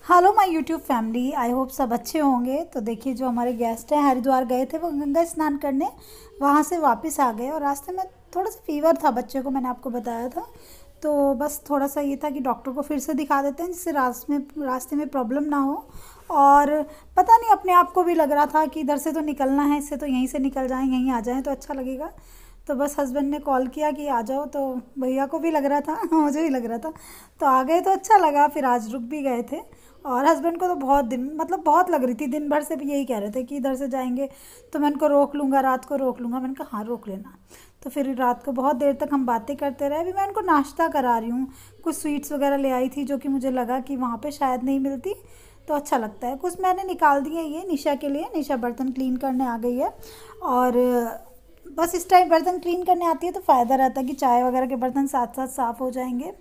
Hello my YouTube family, I hope सब अच्छे होंगे। तो देखिए, जो हमारे गेस्ट हैं हरिद्वार गए थे वो गंगा स्नान करने, वहाँ से वापस आ गए और रास्ते में थोड़ा सा फीवर था बच्चे को, मैंने आपको बताया था। तो बस थोड़ा सा ये था कि डॉक्टर को फिर से दिखा देते हैं जिससे रास्ते में प्रॉब्लम ना हो। और पता नहीं, अपने आप को भी लग रहा था कि इधर से तो निकलना है, इससे तो यहीं से निकल जाएं, यहीं आ जाएं तो अच्छा लगेगा। तो बस हस्बैंड ने कॉल किया कि आ जाओ, तो भैया को भी लग रहा था मुझे भी लग रहा था, तो आ गए तो अच्छा लगा। फिर आज रुक भी गए थे। और हस्बैंड को तो बहुत दिन मतलब बहुत लग रही थी, दिन भर से भी यही कह रहे थे कि इधर से जाएंगे तो मैं इनको रोक लूँगा, रात को रोक लूँगा। मैंने कहा हाँ रोक लेना। तो फिर रात को बहुत देर तक हम बातें करते रहे। अभी मैं इनको नाश्ता करा रही हूँ, कुछ स्वीट्स वगैरह ले आई थी जो कि मुझे लगा कि वहाँ पे शायद नहीं मिलती, तो अच्छा लगता है। कुछ मैंने निकाल दिए ये निशा के लिए, निशा बर्तन क्लीन करने आ गई है। और बस इस टाइम बर्तन क्लीन करने आती है तो फ़ायदा रहता है कि चाय वगैरह के बर्तन साथ साथ साफ़ हो जाएंगे।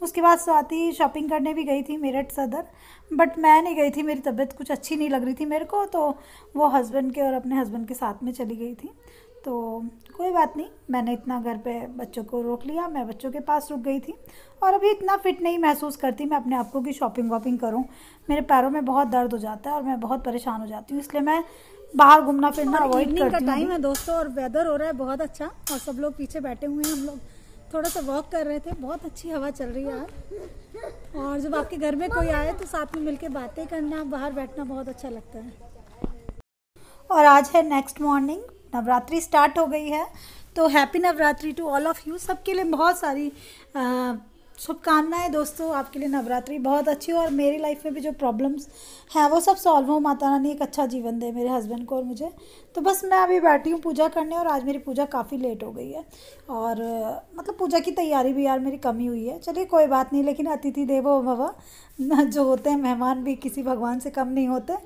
उसके बाद स्वाति शॉपिंग करने भी गई थी मेरठ सदर, बट मैं नहीं गई थी, मेरी तबीयत कुछ अच्छी नहीं लग रही थी मेरे को, तो वो हस्बैंड के और अपने हस्बैंड के साथ में चली गई थी। तो कोई बात नहीं, मैंने इतना घर पे बच्चों को रोक लिया, मैं बच्चों के पास रुक गई थी। और अभी इतना फिट नहीं महसूस करती मैं अपने आप को कि शॉपिंग वॉपिंग करूं। मेरे पैरों में बहुत दर्द हो जाता है और मैं बहुत परेशान हो जाती हूँ, इसलिए मैं बाहर घूमना फिरना अवॉइड करती हूँ। इवनिंग का टाइम है दोस्तों और वेदर हो रहा है बहुत अच्छा, और सब लोग पीछे बैठे हुए हैं। हम लोग थोड़ा सा वॉक कर रहे थे, बहुत अच्छी हवा चल रही है यार। और जब आपके घर में कोई आए तो साथ में मिलके बातें करना, बाहर बैठना बहुत अच्छा लगता है। और आज है नेक्स्ट मॉर्निंग, नवरात्रि स्टार्ट हो गई है। तो happy Navratri to all of you, सबके लिए बहुत सारी शुभकामनाएं दोस्तों। आपके लिए नवरात्रि बहुत अच्छी हो और मेरी लाइफ में भी जो प्रॉब्लम्स हैं वो सब सॉल्व हो, माता रानी एक अच्छा जीवन दे मेरे हस्बैंड को और मुझे। तो बस मैं अभी बैठी हूँ पूजा करने, और आज मेरी पूजा काफ़ी लेट हो गई है। और मतलब पूजा की तैयारी भी यार मेरी कमी हुई है। चलिए कोई बात नहीं, लेकिन अतिथि देवो भव जो होते हैं मेहमान भी किसी भगवान से कम नहीं होते,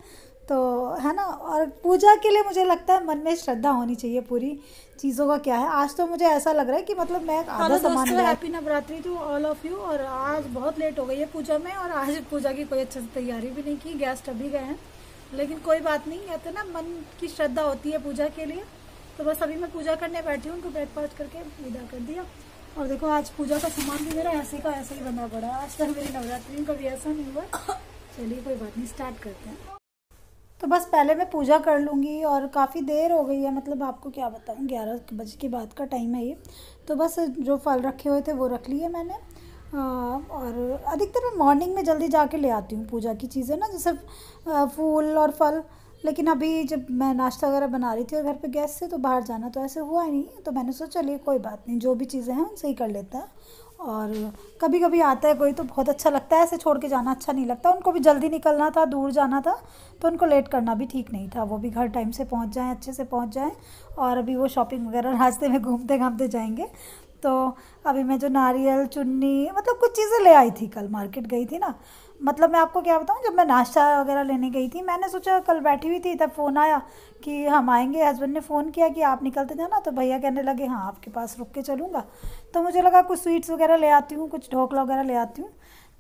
तो है ना। और पूजा के लिए मुझे लगता है मन में श्रद्धा होनी चाहिए पूरी चीज़ों का। क्या है, आज तो मुझे ऐसा लग रहा है कि मतलब मैं आधा सामान ले। Happy Navratri to all of you. और आज बहुत लेट हो गई है पूजा में, और आज पूजा की कोई अच्छे से तैयारी भी नहीं की, गेस्ट अभी गए हैं। लेकिन कोई बात नहीं, कहते ना मन की श्रद्धा होती है पूजा के लिए। तो बस अभी मैं पूजा करने बैठी हूँ, उनको ब्रेकफास्ट करके विदा कर दिया। और देखो आज पूजा का सामान भी मेरा ऐसे का ऐसे ही बना पड़ा, आज तक मेरी नवरात्रि कभी ऐसा नहीं हुआ। चलिए कोई बात नहीं, स्टार्ट करते हैं। तो बस पहले मैं पूजा कर लूँगी, और काफ़ी देर हो गई है, मतलब आपको क्या बताऊँ, 11 बजे के बाद का टाइम है ये। तो बस जो फल रखे हुए थे वो रख लिए मैंने। और अधिकतर मैं मॉर्निंग में जल्दी जाके ले आती हूँ पूजा की चीज़ें ना, जैसे फूल और फल। लेकिन अभी जब मैं नाश्ता वगैरह बना रही थी और घर पे गेस्ट से, तो बाहर जाना तो ऐसे हुआ ही नहीं, तो मैंने सोचा चलिए कोई बात नहीं, जो भी चीज़ें हैं उनसे ही कर लेता है। और कभी कभी आता है कोई तो बहुत अच्छा लगता है, ऐसे छोड़ के जाना अच्छा नहीं लगता। उनको भी जल्दी निकलना था, दूर जाना था, तो उनको लेट करना भी ठीक नहीं था। वो भी घर टाइम से पहुंच जाएं, अच्छे से पहुंच जाएं। और अभी वो शॉपिंग वगैरह रास्ते में घूमते घामते जाएंगे। तो अभी मैं जो नारियल चुन्नी मतलब कुछ चीज़ें ले आई थी, कल मार्केट गई थी ना। मतलब मैं आपको क्या बताऊँ, जब मैं नाश्ता वगैरह लेने गई थी, मैंने सोचा कल बैठी हुई थी तब फ़ोन आया कि हम आएंगे। हस्बैंड ने फ़ोन किया कि आप निकलते जाना, तो भैया कहने लगे हाँ आपके पास रुक के चलूँगा। तो मुझे लगा कुछ स्वीट्स वगैरह ले आती हूँ, कुछ ढोकला वगैरह ले आती हूँ।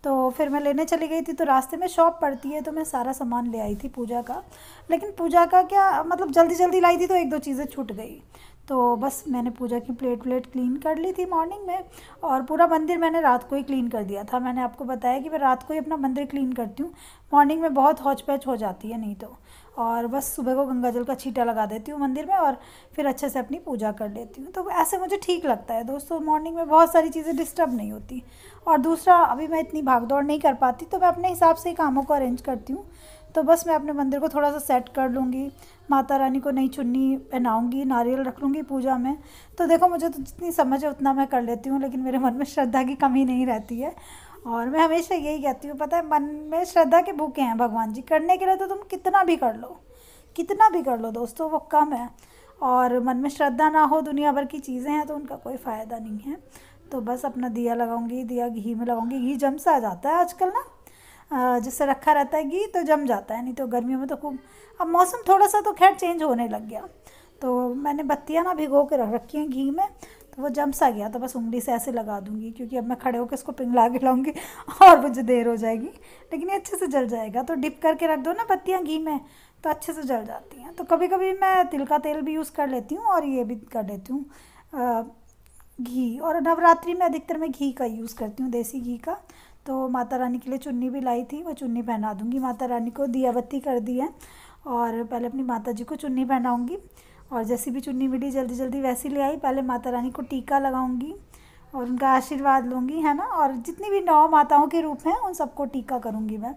तो फिर मैं लेने चली गई थी, तो रास्ते में शॉप पड़ती है, तो मैं सारा सामान ले आई थी पूजा का। लेकिन पूजा का क्या मतलब, जल्दी जल्दी लाई थी तो एक दो चीज़ें छूट गई। तो बस मैंने पूजा की प्लेट क्लीन कर ली थी मॉर्निंग में। और पूरा मंदिर मैंने रात को ही क्लीन कर दिया था। मैंने आपको बताया कि मैं रात को ही अपना मंदिर क्लीन करती हूँ, मॉर्निंग में बहुत हौच पैच हो जाती है नहीं तो। और बस सुबह को गंगा जल का छींटा लगा देती हूँ मंदिर में, और फिर अच्छे से अपनी पूजा कर लेती हूँ। तो ऐसे मुझे ठीक लगता है दोस्तों, मॉर्निंग में बहुत सारी चीज़ें डिस्टर्ब नहीं होती। और दूसरा, अभी मैं इतनी भाग दौड़ नहीं कर पाती, तो मैं अपने हिसाब से ही कामों को अरेंज करती हूँ। तो बस मैं अपने मंदिर को थोड़ा सा सेट कर लूँगी, माता रानी को नई चुन्नी पहनाऊँगी, नारियल रख लूँगी पूजा में। तो देखो मुझे तो जितनी समझ है उतना मैं कर लेती हूँ, लेकिन मेरे मन में श्रद्धा की कमी नहीं रहती है। और मैं हमेशा यही कहती हूँ, पता है, मन में श्रद्धा के भूखे हैं भगवान जी, करने के लिए तो तुम कितना भी कर लो, कितना भी कर लो दोस्तों, वो कम है। और मन में श्रद्धा ना हो, दुनिया भर की चीज़ें हैं, तो उनका कोई फ़ायदा नहीं है। तो बस अपना दिया लगाऊंगी, दिया घी में लगाऊंगी। घी जम सा आ जाता है आजकल ना, जिससे रखा रहता है घी तो जम जाता है, नहीं तो गर्मियों में तो खूब। अब मौसम थोड़ा सा तो खैर चेंज होने लग गया, तो मैंने बत्तियां ना भिगो के रख रखी हैं घी में, तो वो जम सा गया, तो बस उंगली से ऐसे लगा दूंगी, क्योंकि अब मैं खड़े होकर इसको पिघला के लाऊंगी और मुझे देर हो जाएगी। लेकिन ये अच्छे से जल जाएगा, तो डिप करके रख दो ना बत्तियाँ घी में, तो अच्छे से जल जाती हैं। तो कभी कभी मैं तिल का तेल भी यूज़ कर लेती हूँ, और ये भी कर लेती हूँ घी। और नवरात्रि में अधिकतर मैं घी का यूज़ करती हूँ, देसी घी का। तो माता रानी के लिए चुन्नी भी लाई थी, वो चुन्नी पहना दूँगी माता रानी को। दिया बत्ती कर दी है और पहले अपनी माता जी को चुन्नी पहनाऊँगी और जैसी भी चुन्नी मिली जल्दी जल्दी वैसी ले आई। पहले माता रानी को टीका लगाऊंगी और उनका आशीर्वाद लूँगी, है ना। और जितनी भी 9 माताओं के रूप हैं उन सबको टीका करूँगी मैं।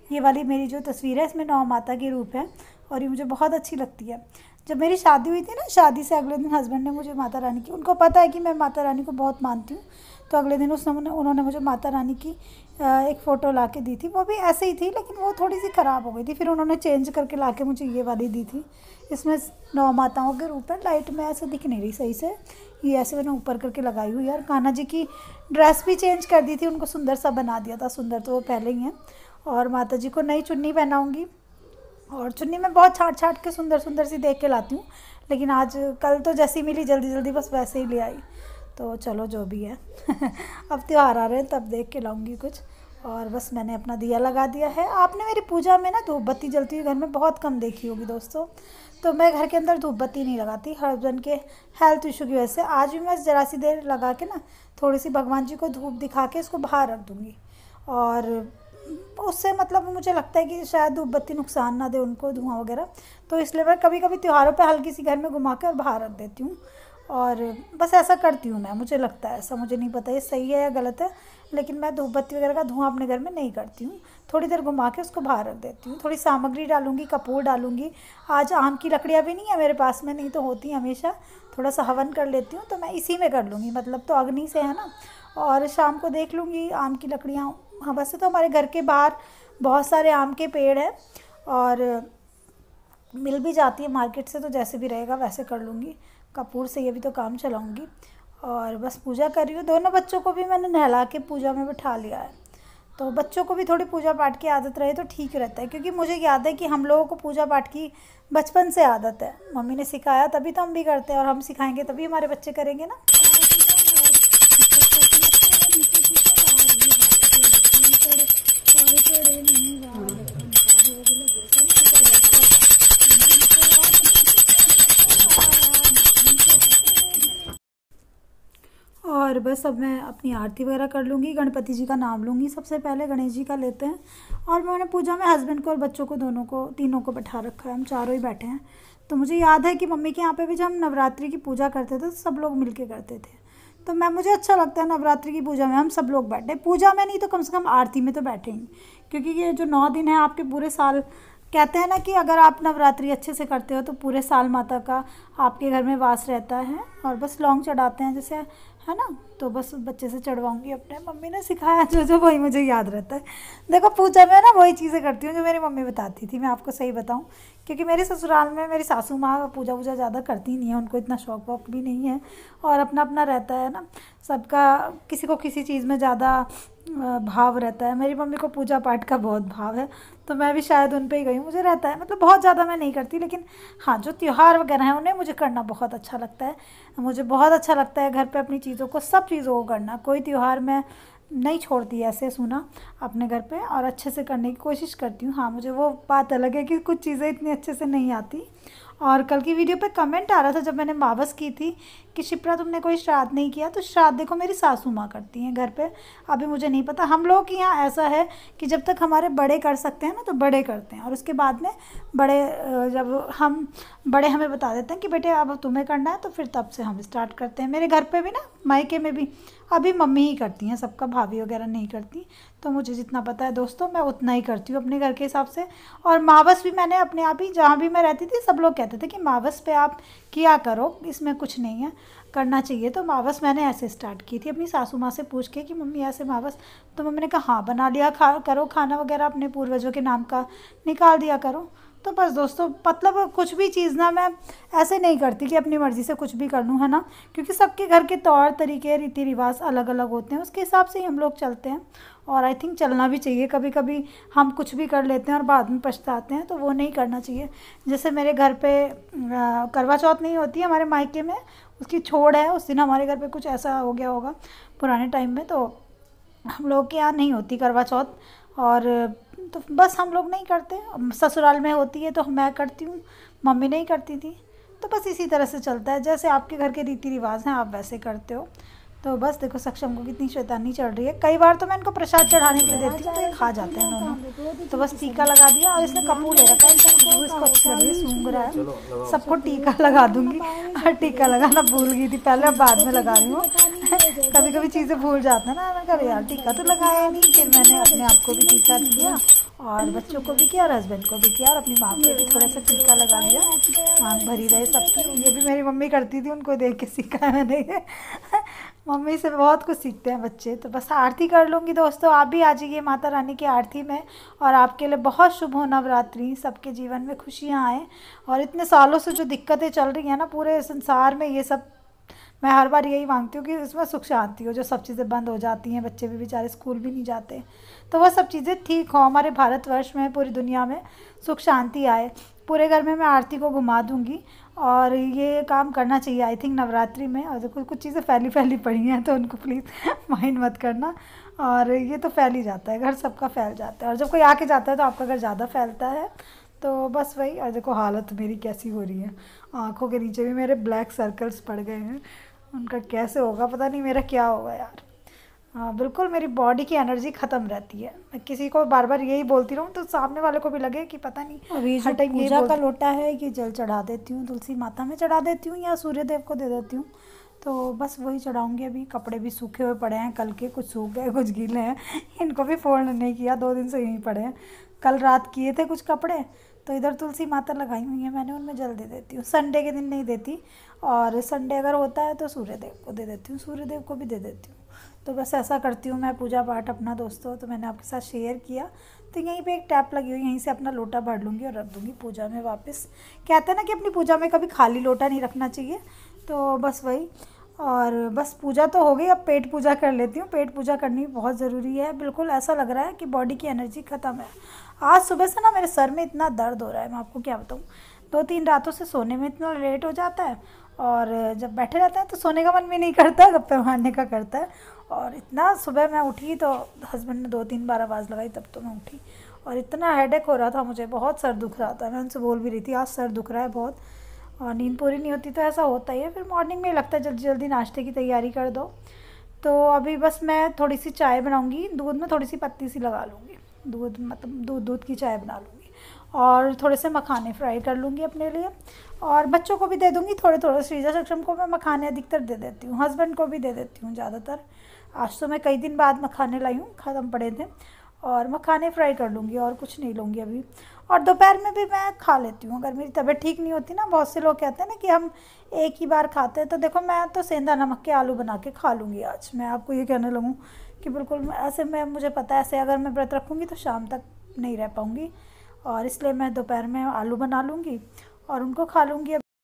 ये वाली मेरी जो तस्वीर है इसमें 9 माता के रूप है और ये मुझे बहुत अच्छी लगती है। जब मेरी शादी हुई थी ना, शादी से अगले दिन हस्बैंड ने मुझे माता रानी की, उनको पता है कि मैं माता रानी को बहुत मानती हूँ, तो अगले दिन उन्होंने मुझे माता रानी की एक फ़ोटो ला के दी थी। वो भी ऐसे ही थी लेकिन वो थोड़ी सी ख़राब हो गई थी, फिर उन्होंने चेंज करके ला के मुझे ये वाली दी थी। इसमें 9 माताओं के रूप है। लाइट में ऐसे दिख नहीं रही सही से, ये ऐसे मैंने ऊपर करके लगाई हुई है। और कान्हा जी की ड्रेस भी चेंज कर दी थी, उनको सुंदर सा बना दिया था। सुंदर तो वो पहले ही हैं। और माता जी को नई चुन्नी पहनाऊँगी और चुन्नी मैं बहुत छाट छाट के सुंदर सुंदर सी देख के लाती हूँ, लेकिन आज कल तो जैसी मिली जल्दी जल्दी बस वैसे ही ले आई। तो चलो जो भी है अब त्यौहार आ रहे हैं तब देख के लाऊंगी कुछ। और बस मैंने अपना दिया लगा दिया है। आपने मेरी पूजा में ना धूप बत्ती जलती हुई घर में बहुत कम देखी होगी दोस्तों, तो मैं घर के अंदर धूप बत्ती नहीं लगाती हस्बैंड के हेल्थ इशू की वजह से। आज भी मैं ज़रा सी देर लगा के ना थोड़ी सी भगवान जी को धूप दिखा के इसको बाहर रख दूँगी। और उससे मतलब मुझे लगता है कि शायद धूप बत्ती नुकसान ना दे उनको, धुआं वगैरह, तो इसलिए मैं कभी कभी त्योहारों पे हल्की सी घर में घुमा के और बाहर रख देती हूँ। और बस ऐसा करती हूँ मैं, मुझे लगता है ऐसा, मुझे नहीं पता ये सही है या गलत है, लेकिन मैं धूप बत्ती वगैरह का धुआं अपने घर में नहीं करती हूँ। थोड़ी देर घुमा के उसको बाहर रख देती हूँ। थोड़ी सामग्री डालूँगी, कपूर डालूँगी। आज आम की लकड़ियाँ भी नहीं है मेरे पास में, नहीं तो होती हमेशा। थोड़ा सा हवन कर लेती हूँ तो मैं इसी में कर लूँगी, मतलब तो अग्नि से, है ना। और शाम को देख लूँगी आम की लकड़ियाँ। हाँ, वैसे तो हमारे घर के बाहर बहुत सारे आम के पेड़ हैं और मिल भी जाती है मार्केट से, तो जैसे भी रहेगा वैसे कर लूँगी। कपूर से ये भी तो काम चलाऊँगी। और बस पूजा कर रही हूँ। दोनों बच्चों को भी मैंने नहला के पूजा में बिठा लिया है, तो बच्चों को भी थोड़ी पूजा पाठ की आदत रहे तो ठीक रहता है। क्योंकि मुझे याद है कि हम लोगों को पूजा पाठ की बचपन से आदत है, मम्मी ने सिखाया तभी तो हम भी करते हैं, और हम सिखाएंगे तभी हमारे बच्चे करेंगे ना। और बस अब मैं अपनी आरती वगैरह कर लूँगी, गणपति जी का नाम लूँगी। सबसे पहले गणेश जी का लेते हैं। और मैंने पूजा में हस्बैंड को और बच्चों को, दोनों को, तीनों को बैठा रखा है, हम चारों ही बैठे हैं। तो मुझे याद है कि मम्मी के यहाँ पे भी जब हम नवरात्रि की पूजा करते थे तो सब लोग मिल के करते थे। तो मुझे अच्छा लगता है नवरात्रि की पूजा में हम सब लोग बैठे, पूजा में नहीं तो कम से कम आरती में तो बैठेंगे। क्योंकि ये जो 9 दिन है आपके पूरे साल, कहते हैं ना कि अगर आप नवरात्रि अच्छे से करते हो तो पूरे साल माता का आपके घर में वास रहता है। और बस लौंग चढ़ाते हैं जैसे, है ना, तो बस बच्चे से चढ़वाऊंगी अपने। मम्मी ने सिखाया जो जो वही मुझे याद रहता है। देखो पूजा में ना वही चीज़ें करती हूँ जो मेरी मम्मी बताती थी, मैं आपको सही बताऊँ। क्योंकि मेरे ससुराल में मेरी सासू माँ पूजा वूजा ज़्यादा करती नहीं है, उनको इतना शौक वौक भी नहीं है, और अपना अपना रहता है ना सबका, किसी को किसी चीज़ में ज़्यादा भाव रहता है। मेरी मम्मी को पूजा पाठ का बहुत भाव है, तो मैं भी शायद उन पे ही गई हूँ। मुझे रहता है, मतलब बहुत ज़्यादा मैं नहीं करती, लेकिन हाँ जो त्यौहार वगैरह हैं उन्हें मुझे करना बहुत अच्छा लगता है। मुझे बहुत अच्छा लगता है घर पे अपनी चीज़ों को, सब चीज़ों को करना। कोई त्यौहार मैं नहीं छोड़ती ऐसे सुना अपने घर पे, और अच्छे से करने की कोशिश करती हूँ। हाँ, मुझे वो बात अलग है कि कुछ चीज़ें इतनी अच्छे से नहीं आती। और कल की वीडियो पे कमेंट आ रहा था जब मैंने मावस की थी कि शिप्रा तुमने कोई श्राद्ध नहीं किया, तो श्राद्ध देखो मेरी सासू माँ करती हैं घर पे। अभी मुझे नहीं पता, हम लोग के यहाँ ऐसा है कि जब तक हमारे बड़े कर सकते हैं ना तो बड़े करते हैं, और उसके बाद में बड़े, जब हम बड़े हमें बता देते हैं कि बेटे अब तुम्हें करना है, तो फिर तब से हम स्टार्ट करते हैं। मेरे घर पे भी ना, मायके में भी अभी मम्मी ही करती हैं सबका, भाभी वगैरह नहीं करती। तो मुझे जितना पता है दोस्तों मैं उतना ही करती हूँ अपने घर के हिसाब से। और मावस भी मैंने अपने आप ही, जहाँ भी मैं रहती थी सब लोग कहते थे कि मावस पे आप किया करो, इसमें कुछ नहीं है, करना चाहिए। तो मावस मैंने ऐसे स्टार्ट की थी अपनी सासू माँ से पूछ के कि मम्मी ऐसे मावस, तो मम्मी ने कहा हाँ बना लिया करो, खाना वगैरह अपने पूर्वजों के नाम का निकाल दिया करो। तो बस दोस्तों, मतलब कुछ भी चीज़ ना मैं ऐसे नहीं करती कि अपनी मर्ज़ी से कुछ भी कर लूँ, है ना। क्योंकि सबके घर के तौर तरीके, रीति रिवाज अलग अलग होते हैं, उसके हिसाब से ही हम लोग चलते हैं। और आई थिंक चलना भी चाहिए। कभी कभी हम कुछ भी कर लेते हैं और बाद में पछताते हैं, तो वो नहीं करना चाहिए। जैसे मेरे घर पे करवा चौथ नहीं होती है हमारे मायके में, उसकी छोड़ है, उस दिन हमारे घर पे कुछ ऐसा हो गया होगा पुराने टाइम में, तो हम लोग के यहाँ नहीं होती करवा चौथ। और तो बस हम लोग नहीं करते। ससुराल में होती है तो मैं करती हूँ, मम्मी नहीं करती थी। तो बस इसी तरह से चलता है, जैसे आपके घर के रीति रिवाज हैं आप वैसे करते हो। तो बस देखो सक्षम को कितनी शैतानी चढ़ रही है। कई बार तो मैं इनको प्रसाद चढ़ाने के लिए देती हूँ तो ये खा जाते हैं दोनों। तो बस टीका लगा दिया और इसने कपूर ले रखा है, खुशबू इसको अच्छी लग रही है, सूंघ रहा है। सबको टीका लगा दूंगी। और टीका लगाना भूल गई थी पहले, अब बाद में लगा रही हूँ। कभी कभी चीज़ें भूल जाते हैं ना, मैं कह यार टीका तो लगाया नहीं। फिर मैंने अपने आप को भी टीका किया और बच्चों को भी किया और हस्बैंड को भी किया और अपनी माँ को भी थोड़ा सा टीका लगा लिया। मांग भरी रहे सबकी। ये भी मेरी मम्मी करती थी, उनको देख के सीखा है मैंने ये। मम्मी से बहुत कुछ सीखते हैं बच्चे। तो बस आरती कर लूँगी दोस्तों, आप भी आ जाइए माता रानी की आरती में। और आपके लिए बहुत शुभ हो नवरात्रि, सबके जीवन में खुशियाँ आए। और इतने सालों से जो दिक्कतें चल रही हैं ना पूरे संसार में, ये सब मैं हर बार यही मांगती हूँ कि इसमें सुख शांति हो। जो सब चीज़ें बंद हो जाती हैं, बच्चे भी बेचारे स्कूल भी नहीं जाते, तो वह सब चीज़ें ठीक हो। हमारे भारतवर्ष में, पूरी दुनिया में सुख शांति आए। पूरे घर में मैं आरती को घुमा दूँगी और ये काम करना चाहिए आई थिंक नवरात्रि में। और देखो कुछ चीज़ें फैली पड़ी हैं तो उनको प्लीज़ माइंड मत करना। और ये तो फैल ही जाता है, घर सबका फैल जाता है। और जब कोई आके जाता है तो आपका घर ज़्यादा फैलता है। तो बस वही। और देखो हालत मेरी कैसी हो रही है, आँखों के नीचे भी मेरे ब्लैक सर्कल्स पड़ गए हैं। उनका कैसे होगा पता नहीं, मेरा क्या होगा यार। हाँ बिल्कुल, मेरी बॉडी की एनर्जी ख़त्म रहती है। मैं किसी को बार बार यही बोलती रहूँ तो सामने वाले को भी लगे कि पता नहीं। अभी जो पूजा का लोटा है ये जल चढ़ा देती हूँ, तुलसी माता में चढ़ा देती हूँ या सूर्य देव को दे देती हूँ। तो बस वही चढ़ाऊँगी। अभी कपड़े भी सूखे हुए पड़े हैं, कल के कुछ सूख गए कुछ गीले हैं। इनको भी फोल्ड नहीं किया, 2 दिन से यहीं पड़े हैं। कल रात किए थे कुछ कपड़े, तो इधर तुलसी माता लगाई हुई है मैंने, उनमें जल दे देती हूँ। संडे के दिन नहीं देती, और संडे अगर होता है तो सूर्य देव को दे देती हूँ, सूर्य देव को भी दे देती हूँ। तो बस ऐसा करती हूँ मैं पूजा पाठ अपना दोस्तों। तो मैंने आपके साथ शेयर किया। तो यहीं पे एक टैप लगी हुई, यहीं से अपना लोटा भर लूँगी और रख दूँगी पूजा में वापस। कहते हैं ना कि अपनी पूजा में कभी खाली लोटा नहीं रखना चाहिए। तो बस वही। और बस पूजा तो हो गई, अब पेट पूजा कर लेती हूँ। पेट पूजा करनी बहुत ज़रूरी है। बिल्कुल ऐसा लग रहा है कि बॉडी की एनर्जी ख़त्म है। आज सुबह से ना मेरे सर में इतना दर्द हो रहा है, मैं आपको क्या बताऊँ। 2-3 रातों से सोने में इतना लेट हो जाता है, और जब बैठे रहते हैं तो सोने का मन भी नहीं करता, गप्पे मारने का करता है। और इतना सुबह मैं उठी तो हस्बैंड ने 2-3 बार आवाज़ लगाई, तब तो मैं उठी। और इतना हेडेक हो रहा था मुझे, बहुत सर दुख रहा था। मैं उनसे बोल भी रही थी आज सर दुख रहा है बहुत। और नींद पूरी नहीं होती तो ऐसा होता ही है। फिर मॉर्निंग में लगता है जल्दी जल्दी नाश्ते की तैयारी कर दो। तो अभी बस मैं थोड़ी सी चाय बनाऊँगी, दूध में थोड़ी सी पत्ती सी लगा लूँगी। दूध मतलब दूध की चाय बना लूँगी। और थोड़े से मखाने फ्राई कर लूँगी अपने लिए, और बच्चों को भी दे दूँगी थोड़े थोड़े। श्रीजा सक्षम को मैं मखाने अधिकतर दे देती हूँ, हस्बैंड को भी दे देती हूँ ज़्यादातर। आज तो मैं कई दिन बाद मखाने लाई हूँ, ख़त्म पड़े थे। और मखाने फ्राई कर लूँगी, और कुछ नहीं लूँगी अभी। और दोपहर में भी मैं खा लेती हूँ, अगर मेरी तबीयत ठीक नहीं होती ना। बहुत से लोग कहते हैं ना कि हम एक ही बार खाते हैं, तो देखो मैं तो सेंधा नमक के आलू बना के खा लूँगी आज। मैं आपको ये कहने लगूँ कि बिल्कुल ऐसे मैं, मुझे पता है ऐसे अगर मैं व्रत रखूँगी तो शाम तक नहीं रह पाऊँगी, और इसलिए मैं दोपहर में आलू बना लूँगी और उनको खा लूँगी।